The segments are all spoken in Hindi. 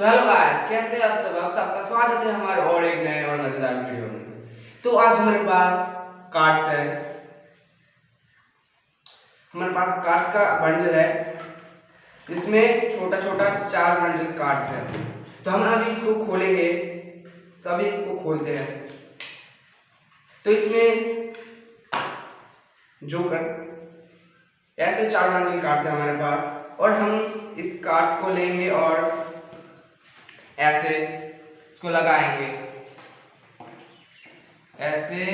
तो हेलो गाइस, कैसे आप सब? आप सबका स्वागत है हमारे और एक नए और मजेदार वीडियो में। तो आज हमारे पास कार्ड्स है, हमारे पास कार्ड का बंडल है, इसमें छोटा छोटा 4 बंडल कार्ड्स है। तो हम अभी इसको खोलेंगे, तो अभी इसको खोलते हैं। तो इसमें जोकर ऐसे 4 बंडल कार्ड्स है हमारे पास, और हम इस कार्ड को लेंगे और ऐसे इसको लगाएंगे। ऐसे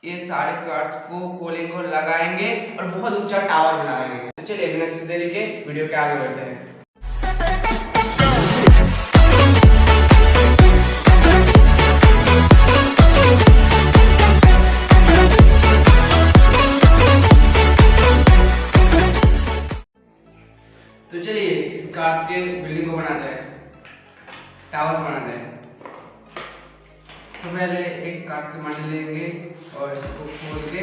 ये सारे कार्ड्स को खोलेंगे और लगाएंगे और बहुत ऊंचा टावर बनाएंगे। तो चलिए बिना किसी देरी के वीडियो के आगे बढ़ते हैं। तो चलिए इस कार्ड के बिल्डिंग को बनाते हैं, टावर बनाते हैं। तो पहले एक कार्ड के बंडल लेंगे और इसको खोल के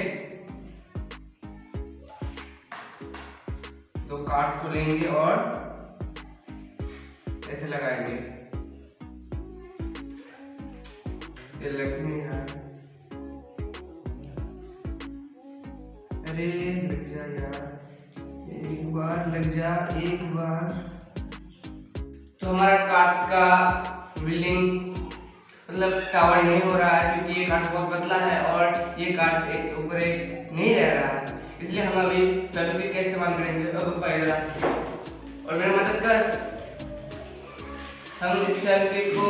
2 कार्ड्स को लेंगे और ऐसे लगाएंगे। ये लग नहीं रहा, अरे लग जा यार, एक बार लग जा, एक बार। तो हमारा कार्ड का बिल्डिंग मतलब टावर नहीं हो रहा है, क्योंकि ये कार्ड बहुत पतला है और ये कार्ड एक ऊपर एक नहीं रह रहा है। इसलिए हम अभी सेल्फी का इस्तेमाल करेंगे। अब इधर और मेरी मदद कर, हम इस सेल्फी को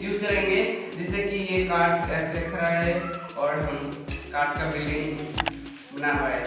यूज करेंगे जिससे कि ये कार्ड ऐसे खड़ा है और हम कार्ड का बिल्डिंग बना पाए।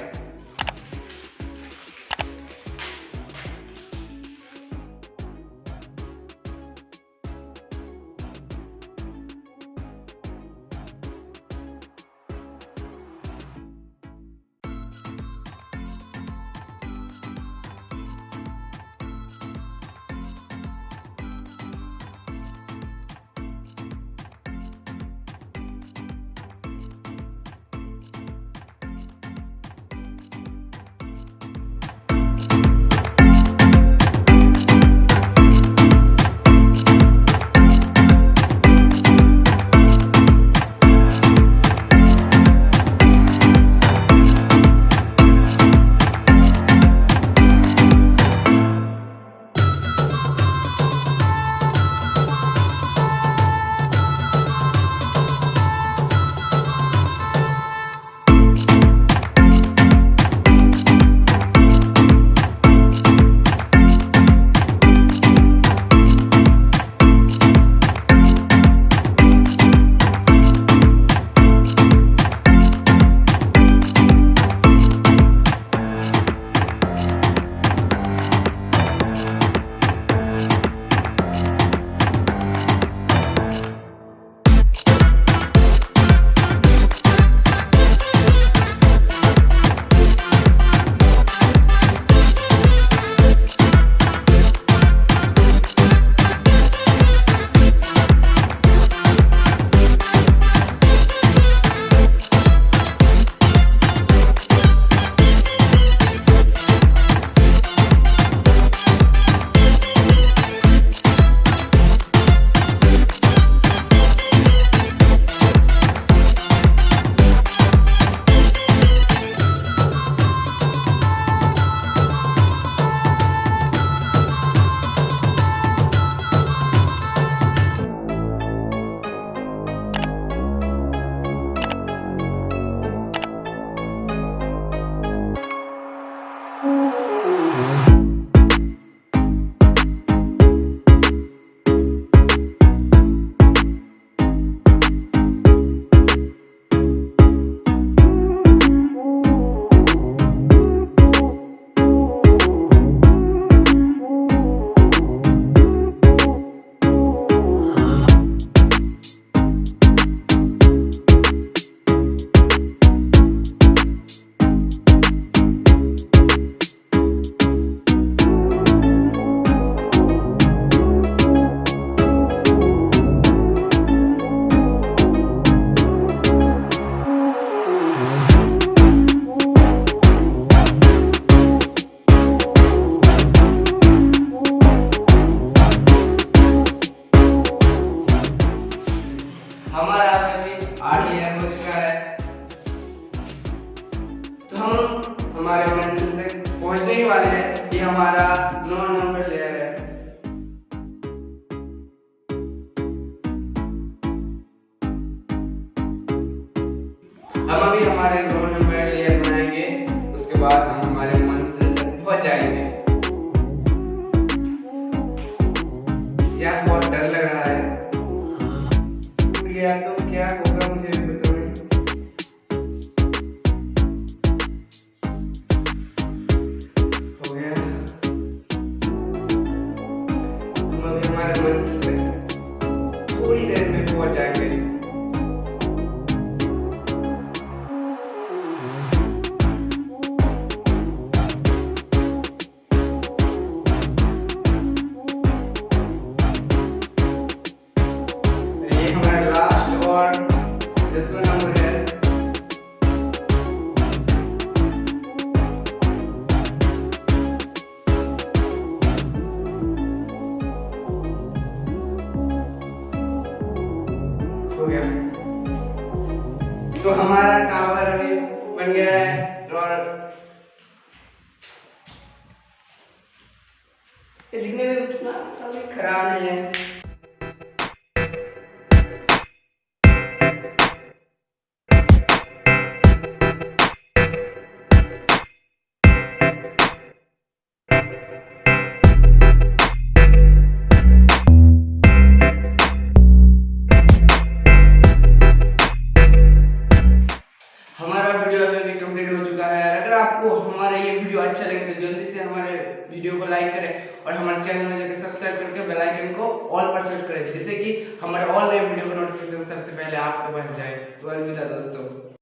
हम अभी हमारे ड्रोन नंबर लेयर बनाएंगे, उसके बाद हम हमारे मंजिल तक पहुंच जाएंगे। यार बहुत डर लग रहा है, टूट गया तो क्या होगा मुझे भी पता नहीं। हो गया, हम अभी हमारे मंजिल तक थोड़ी देर में पहुंच जाएंगे। ये हमारा लास्ट और 10वां नंबर है। हो गया, तो हमारा टावर अभी बन गया है और ये दिखने में उतना सा भी खराब नहीं है। हमारा वीडियो अभी कंप्लीट हो चुका है। अगर आपको हमारा ये वीडियो अच्छा लगे तो जल्दी से हमारे वीडियो को लाइक करें और हमारे चैनल में जाकर सब्सक्राइब करके बेल आइकन को ऑल पर सेट करें, जिससे कि हमारे ऑल नए वीडियो का नोटिफिकेशन सबसे पहले आपके पास जाए। तो अलविदा दोस्तों।